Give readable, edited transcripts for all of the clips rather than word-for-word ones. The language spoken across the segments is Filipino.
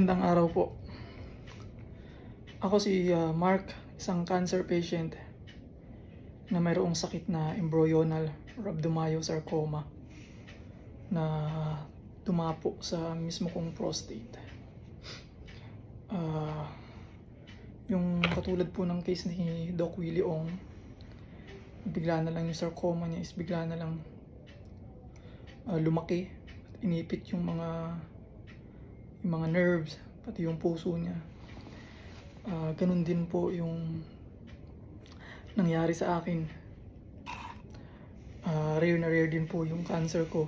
Magandang araw po. Ako si Mark, isang cancer patient na mayroong sakit na embryonal rhabdomyosarcoma na tumapo sa mismo kong prostate. Yung katulad po ng case ni Doc Willie Ong, bigla na lang yung sarcoma niya is bigla na lang lumaki at inipit yung mga nerves, pati yung puso niya. Ganun din po yung nangyari sa akin. Rare na rare din po yung cancer ko.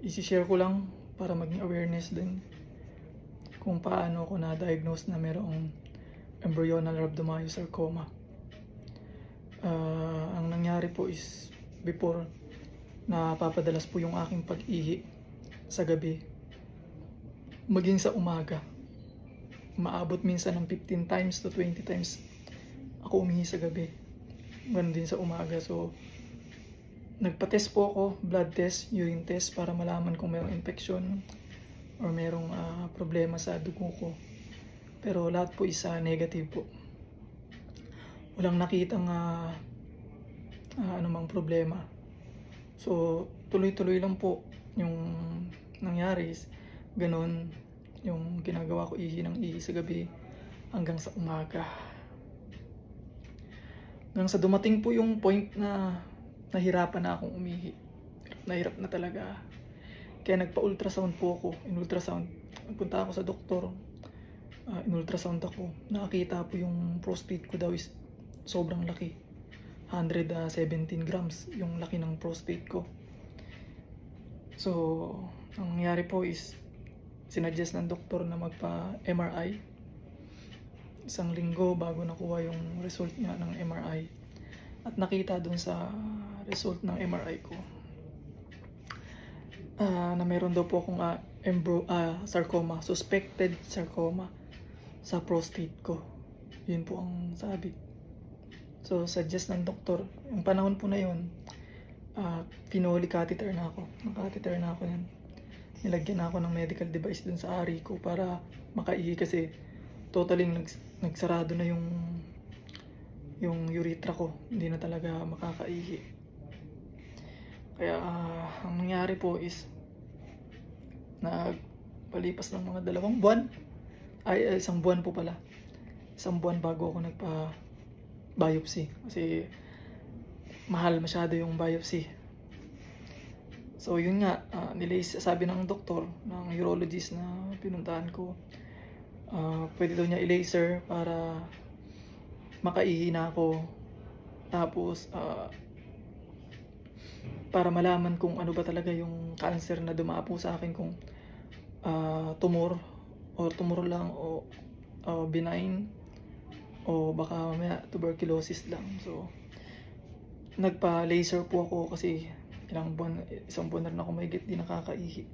Isi-share ko lang para maging awareness din kung paano ako na-diagnose na mayroong embryonal rhabdomyosarcoma. Ang nangyari po is before, napapadalas po yung aking pag-ihi sa gabi, maging sa umaga. Maabot minsan ng 15 times to 20 times ako umihi sa gabi. Ganun din sa umaga. So, nagpa-test po ako, blood test, urine test, para malaman kung mayroong infection or mayroong problema sa dugo ko. Pero lahat po is negative po. Walang nakitang anumang problema. So, tuloy-tuloy lang po yung nangyari. Ganun yung ginagawa ko, ihi ng ihi sa gabi hanggang sa umaga. Hanggang sa dumating po yung point na nahirapan na akong umihi. Nahirap na talaga. Kaya nagpa-ultrasound po ako. In-ultrasound. Nagpunta ako sa doktor. In-ultrasound ako. Nakakita po yung prostate ko daw is sobrang laki. 117 grams yung laki ng prostate ko. So, ang nangyari po is sinuggest ng doktor na magpa-MRI. Isang linggo bago nakuha yung result niya ng MRI. At nakita dun sa result ng MRI ko na meron daw po akong sarcoma, suspected sarcoma sa prostate ko. Yun po ang sabi. So, suggest ng doktor. Yung panahon po na yun, pinoli catheter na ako. Nakatheter na ako yan. Nilagyan na ako ng medical device dun sa ari ko para makaihi, kasi totally nagsarado na yung urethra ko. Hindi na talaga makakaihi. Kaya ang nangyari po is nagpalipas ng mga 2 buwan, isang buwan po pala. Isang buwan bago ako nagpa-biopsy, kasi mahal masyado yung biopsy. So yun nga, sabi ng doktor, ng urologist na pinuntahan ko, pwede daw niya i-laser para makaihi na ako. Tapos para malaman kung ano ba talaga yung cancer na dumapo sa akin, kung tumor lang o benign, o baka mamaya tuberculosis lang. So nagpa-laser po ako kasi isang buwan na rin ako mahigit di nakakaihi.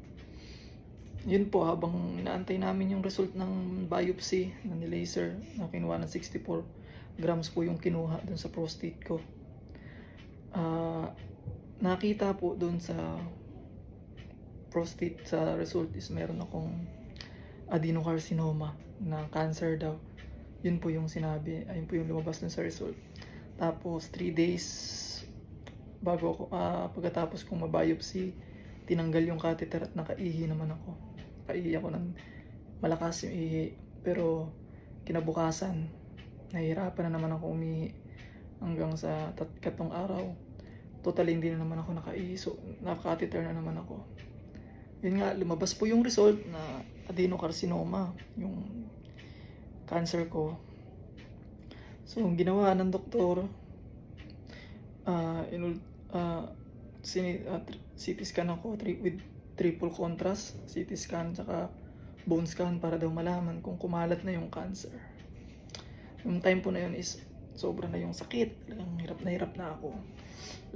Yun po, habang inaantay namin yung result ng biopsy na ni-laser, na kinuha ng 64 grams po yung kinuha dun sa prostate ko. Nakita po dun sa prostate, sa result is meron akong adenocarcinoma na cancer daw. Yun po yung sinabi, ayun po yung lumabas dun sa result. Tapos 3 days bago ako, pagkatapos kong mabiopsy, tinanggal yung catheter at nakaihi naman ako. Nakaihi ako ng malakas yung ihi. Pero kinabukasan, nahihirapan na naman ako umihi hanggang sa 3 araw. Totally hindi na naman ako nakaihi. So, naka-catheter na naman ako. Yun nga, lumabas po yung result na adenocarcinoma, yung cancer ko. So, ang ginawa ng doktor, CT scan ako with triple contrast CT scan tsaka bone scan para daw malaman kung kumalat na yung cancer. Yung time po na yun is sobra na yung sakit. Hirap na ako.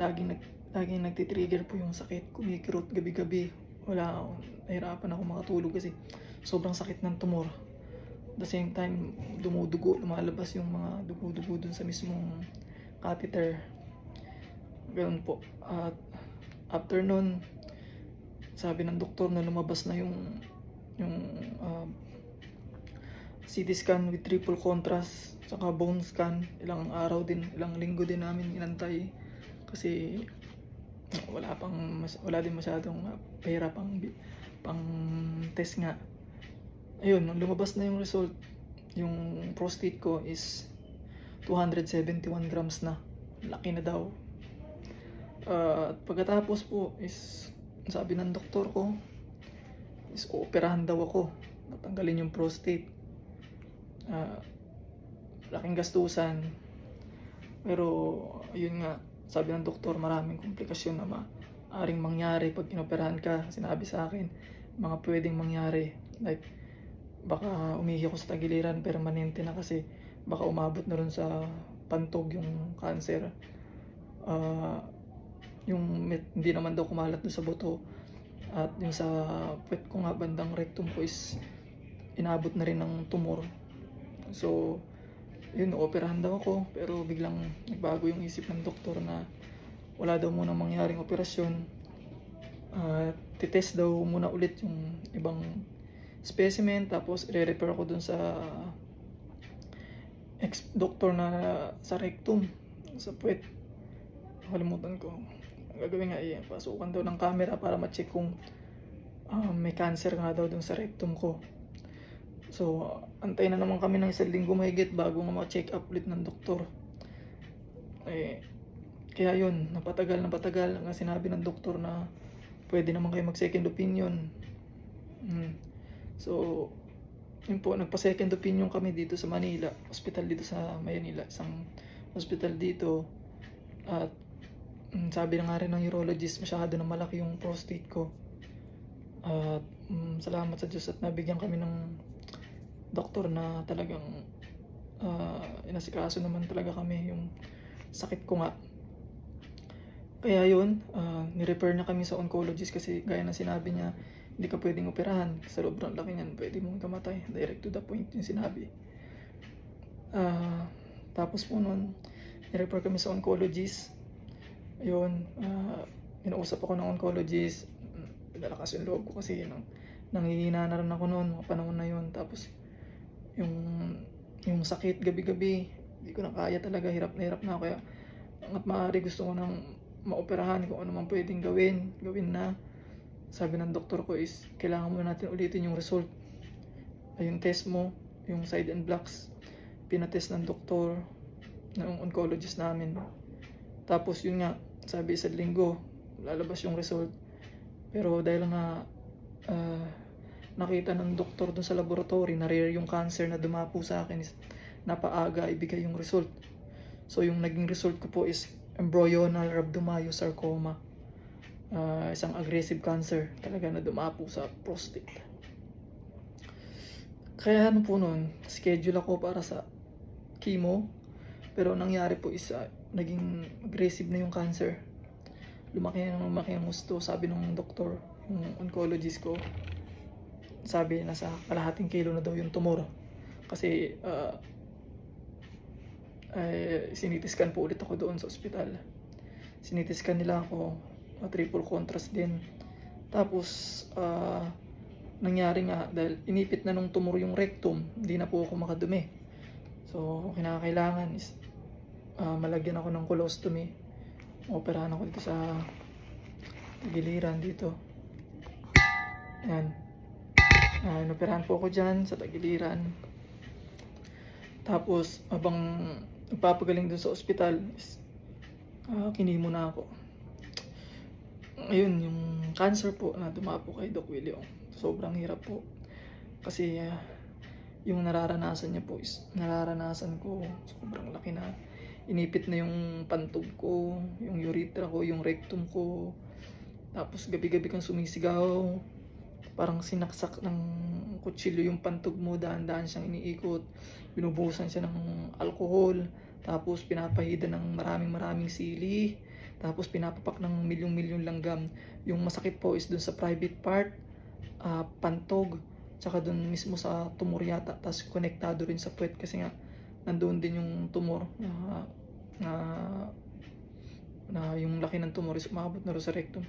Laging nagtitrigger po yung sakit. Kumikirot gabi-gabi. Nahirapan ako makatulog kasi sobrang sakit ng tumor. At the same time, lumalabas yung mga dugo-dugo dun sa mismong catheter. Ganun po. At after nun, sabi ng doktor na lumabas na yung yung CT scan with triple contrast, saka bone scan. Ilang linggo din namin inantay kasi wala din masyadong pera pang test nga. Ayun, nung lumabas na yung result, yung prostate ko is 271 grams na. Laki na daw. At pagkatapos po is sabi ng doktor ko is ooperahan daw ako, natanggalin yung prostate. Laking gastusan, pero yun nga, sabi ng doktor maraming komplikasyon na maaaring mangyari pag inoperahan ka. Sinabi sa akin mga pwedeng mangyari, like baka umihi ako sa tagiliran permanente na kasi baka umabot na rin sa pantog yung cancer. Hindi naman daw kumalat doon sa buto, at yung sa puwet ko nga bandang rectum ko is inabot na rin ng tumor. So yun, operahan daw ako, pero biglang nagbago yung isip ng doktor na wala daw munang mangyaring operasyon. Titest daw muna ulit yung ibang specimen, tapos i-refer ko dun sa ex-doktor na sa rectum, sa puwet. Nakalimutan ko. Ang gagawin nga pasukan daw ng camera para ma-check kung may cancer nga daw dun sa rectum ko. So antay na naman kami ng 1 linggo mahigit bago nga ma-check up ulit ng doktor. Kaya yun, napatagal nga sinabi ng doktor na pwede naman kayo mag second opinion. So yun po, nagpa second opinion kami dito sa Manila, hospital dito sa Maynila, isang hospital dito. At sabi na nga rin ng urologist, masyado na malaki yung prostate ko. At salamat sa Diyos at nabigyan kami ng doktor na talagang inasikaso naman talaga kami yung sakit ko nga. Kaya yun, ni-refer na kami sa oncologist kasi gaya na sinabi niya, hindi ka pwedeng operahan. Sa sobrang laki niyan, pwede mong ikamatay. Direct to the point yung sinabi. Tapos po nun, ni-refer kami sa oncologist. Ayun, inausap ako ng oncologist. Pinalakas yung loob ko kasi nanghihina na rin ako noon, mga panahon na yun. Tapos yung sakit gabi-gabi, hindi ko na kaya talaga, hirap na ako. Kaya hanggat maaari gusto ko nang maoperahan, kung ano man pwedeng gawin na. Sabi ng doktor ko is kailangan muna natin ulitin yung result. Yung test mo, yung side and blocks, pinatest ng doktor, ng oncologist namin. Tapos yun nga, sabi 1 linggo lalabas yung result. Pero dahil nga nakita ng doktor dun sa laboratory na rare yung cancer na dumapo sa akin, is napaaga ibigay yung result. So yung naging result ko po is embryonal rhabdomyosarcoma, isang aggressive cancer talaga na dumapo sa prostate. Kaya ano po nun, schedule ako para sa chemo, pero nangyari po is naging aggressive na yung cancer. Lumaki ang gusto, sabi ng doktor, yung oncologist ko. Sabi nasa kalahating kilo na daw yung tumor. Kasi sinitiskan po ulit ako doon sa ospital. Sinitiskan nila ako, triple contrast din. Tapos nangyari nga, dahil inipit na nung tumor yung rectum, hindi na po ako makadumi. So kinakailangan is malagyan ako ng colostomy. Operahan ako dito sa tagiliran dito. Ayan. Inoperahan po ako dyan sa tagiliran. Tapos habang nagpapagaling dun sa ospital, kinimo na ako. Ayun, yung cancer po na dumapo kay Doc Willie, sobrang hirap po. Kasi yung nararanasan niya po is nararanasan ko, sobrang laki na. Inipit na yung pantog ko, yung urethra ko, yung rectum ko. Tapos gabi-gabi kang sumisigaw, parang sinaksak ng kutsilyo yung pantog mo, dahan-dahan siyang iniikot. Binubuhusan siya ng alcohol, tapos pinapahida ng maraming sili, tapos pinapapak ng milyong langgam. Yung masakit po is dun sa private part, pantog, tsaka dun mismo sa tumor yata. Tapos konektado rin sa puwet kasi nga nandoon din yung tumor na na yung laki ng tumor is umabot na rin sa rectum.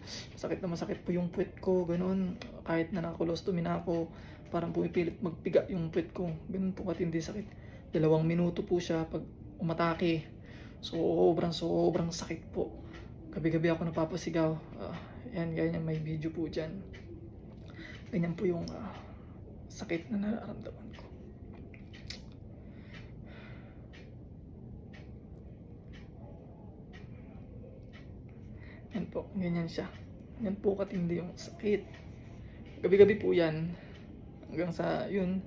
Masakit po yung puwet ko, ganun. Kahit na naka-colostomy na ako, parang pumipilit magpiga yung puwet ko. Ganun po katindi sakit. 2 minuto po siya pag umatake. Sobrang sakit po. Gabi-gabi ako napapasigaw. Yan, ganyan, may video po dyan. Ganyan po yung sakit na nararamdaman ko. Yan po, ganyan siya. Yan po katindi yung sakit. Gabi-gabi po yan. Hanggang sa yun.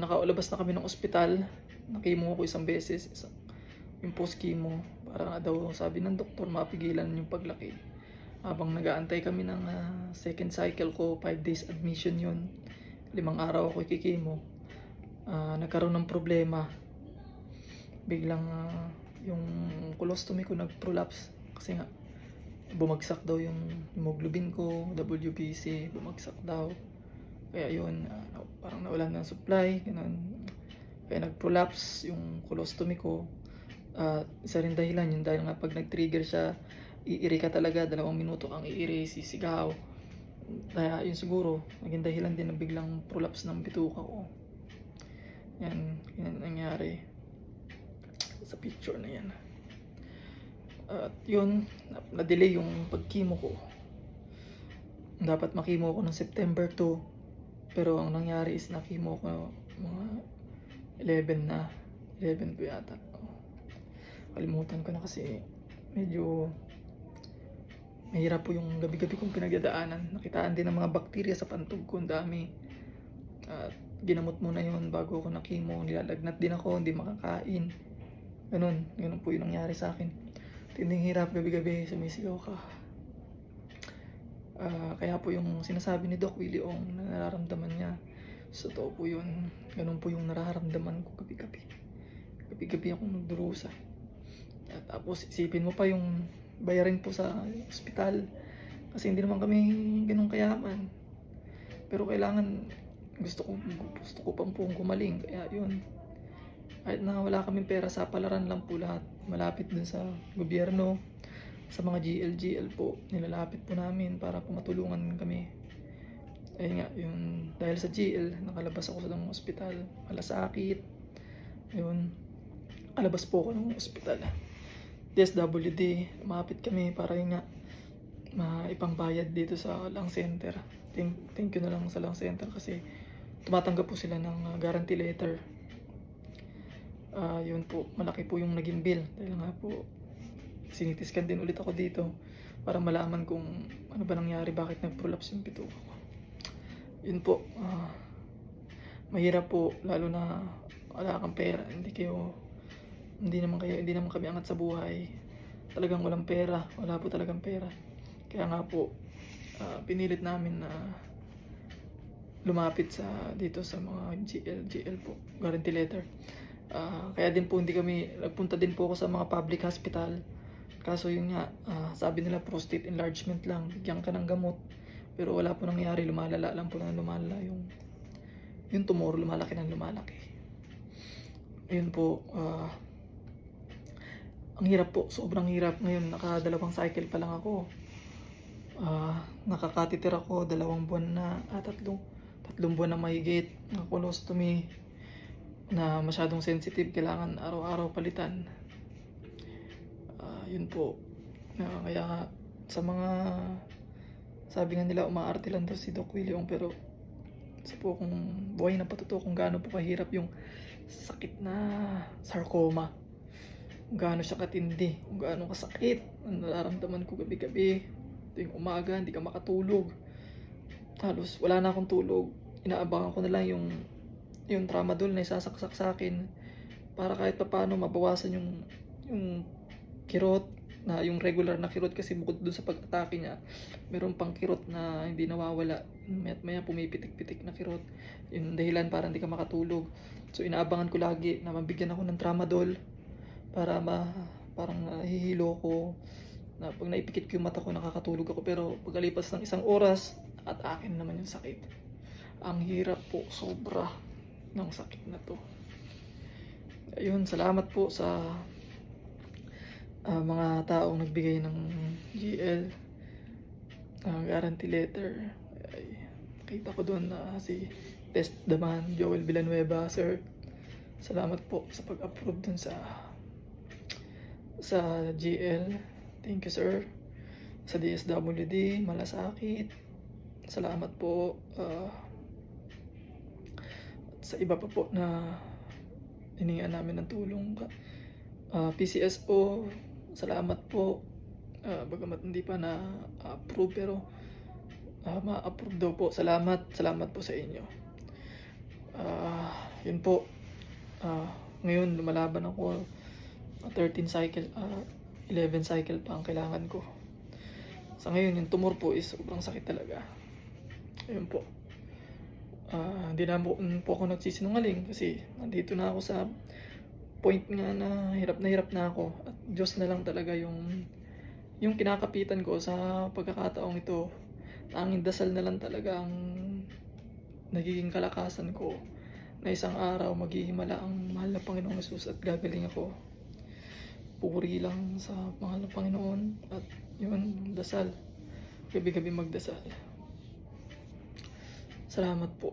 Nakaulabas na kami ng ospital. Nakimo ko isang beses. Yung post-chemo. Para nga daw sabi ng doktor mapigilan yung paglaki. Habang nag-aantay kami ng second cycle ko, 5 days admission yun. 5 araw ako ikikimo. Nagkaroon ng problema. Biglang yung colostomy ko nag-prolapse. Kasi nga, bumagsak daw yung hemoglobin ko, WBC, bumagsak daw. Kaya yun, parang nawalan ng supply, ganun. Kaya nag-prolapse yung colostomy ko. Isa rin dahilan yun dahil nga pag nag-trigger siya, iiri ka talaga, 2 minuto kang iiri, sisigaw. Kaya yun siguro, naging dahilan din na biglang prolapse ng bituka ko. Yan nangyari sa picture na yan. At yun, na-delay yung pag-chemo ko. Dapat makimo ko ng September 2. Pero ang nangyari is na-chemo ko mga 11 po yata. Kalimutan ko na kasi medyo mahirap po yung gabi-gabi kong pinagdadaanan. Nakitaan din ng mga bakterya sa pantog ko, ang dami. At ginamot muna yun bago ako na-chemo. Nilalagnat din ako, hindi makakain. Ganun po yung nangyari sa akin. Tinding hirap gabi-gabi, sumisigaw ka. Kaya po yung sinasabi ni Doc Willie Ong na nararamdaman niya, totoo po yun. Ganun po yung nararamdaman ko gabi-gabi. Gabi-gabi akong nagdurusa. At tapos isipin mo pa yung bayarin po sa ospital. Kasi hindi naman kami ganun kayaman. Pero kailangan, gusto ko pang pong gumaling. Kaya yun. Kahit na wala kaming pera, sa palaran lang po lahat. Malapit dun sa gobyerno, sa mga GL po, nilalapit po namin para po matulungan kami. Ayun nga, yun, dahil sa GL, nakalabas ako sa ng ospital, malasakit. Ayun, alabas po ako ng ospital. DSWD, lumapit kami para yun nga, maipangbayad dito sa Lung Center. Thank you na lang sa Lung Center kasi tumatanggap po sila ng guarantee letter. Yun po, malaki po yung naging bill dahil nga po sinitiskan din ulit ako dito para malaman kung ano ba nangyari, bakit nag-prolapse yung bituka ko. Yun po, mahirap po lalo na wala kang pera, hindi naman kami angat sa buhay. Talagang walang pera, wala po talagang pera. Kaya nga po pinilit namin na lumapit dito sa mga GL po, guarantee letter. Kaya din po hindi kami nagpunta din po ako sa mga public hospital. Kaso yun nga, sabi nila prostate enlargement lang, bigyan ka ng gamot. Pero wala po nangyari, lumalala lang po na lumalala yung tumor, lumalaki ng lumalaki. Ayun po, ang hirap po, sobrang hirap. Ngayon, naka-2 cycle pa lang ako. Nakakatiter ako 2 buwan na, 3 buwan na mahigit, ng colostomy na masyadong sensitive, kailangan araw-araw palitan. Yun po. Kaya sa mga sabi nga nila umaarte lang daw si Doc Willie Ong, pero isa po kung buhay na patuto kung gaano po kahirap yung sakit na sarcoma, kung gaano siya katindi, kung gaano kasakit ang nararamdaman ko gabi-gabi. Ito yung umaga, hindi ka makatulog, halos wala na akong tulog. Inaabangan ko na lang yung tramadol na isasaksak sa akin para kahit paano mabawasan yung kirot, na yung regular na kirot, kasi bukod dun sa pag-atake niya meron pang kirot na hindi nawawala, maya pumipitik-pitik na kirot. Yung dahilan para hindi ka makatulog. So inaabangan ko lagi na mabigyan ako ng tramadol para parang nahihilo ko, na pag naipikit ko yung mata ko nakakatulog ako. Pero pagkalipas ng 1 oras at akin naman yung sakit. Ang hirap po, sobra ng sakit na to. Ayun, salamat po sa mga taong nagbigay ng GL guarantee letter. Ay, nakita ko doon na si Test Daman, Joel Villanueva, sir. Salamat po sa pag-approve dun sa GL. Thank you, sir. Sa DSWD, malasakit. Salamat po. Sa iba pa po na hiningan namin ng tulong. PCSO, salamat po. Bagamat hindi pa na-approve, pero ma-approve daw po. Salamat po sa inyo. Yun po. Ngayon lumalaban ako. 13 cycle, 11 cycle pa ang kailangan ko. Sa ngayon, yung tumor po is sobrang sakit talaga. Ayun po. Hindi na po ako nagsisinungaling kasi nandito na ako sa point nga na hirap na ako. At Diyos na lang talaga yung kinakapitan ko sa pagkakataong ito. Tanging dasal na lang talaga ang nagiging kalakasan ko na isang araw maghihimala ang mahal na Panginoong Jesus at gagaling ako. Puri lang sa mahal na Panginoon at yun, dasal. Gabi-gabi magdasal. Salamat po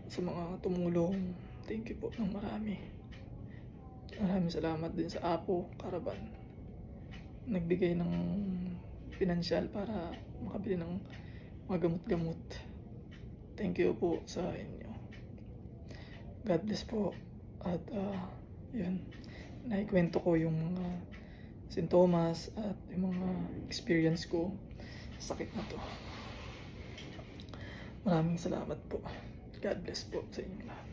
sa mga tumulong. Thank you po ng marami. Maraming salamat din sa Apo Caravan. Nagbigay ng pinansyal para makabili ng mga gamot-gamot. Thank you po sa inyo. God bless po. At yun, naikwento ko yung mga sintomas at yung mga experience ko sa sakit na to. Maraming salamat po. God bless po sa inyo lahat.